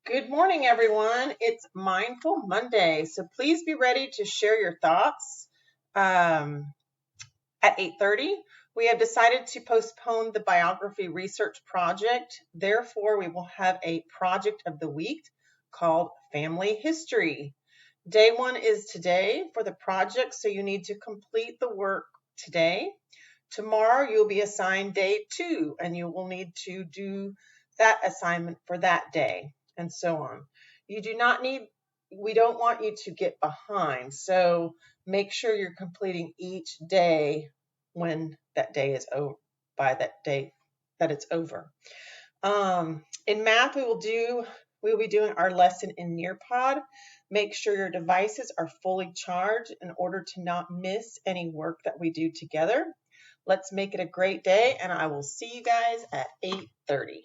Good morning, everyone. It's Mindful Monday, so please be ready to share your thoughts. At 8:30, we have decided to postpone the biography research project. Therefore, we will have a project of the week called Family History. Day one is today for the project, so you need to complete the work today. Tomorrow, you'll be assigned day two, and you will need to do that assignment for that day, and so on. We don't want you to get behind, so make sure you're completing each day when that day is over, by that date that it's over. In math, we will be doing our lesson in Nearpod. Make sure your devices are fully charged in order to not miss any work that we do together. Let's make it a great day, and I will see you guys at 8:30.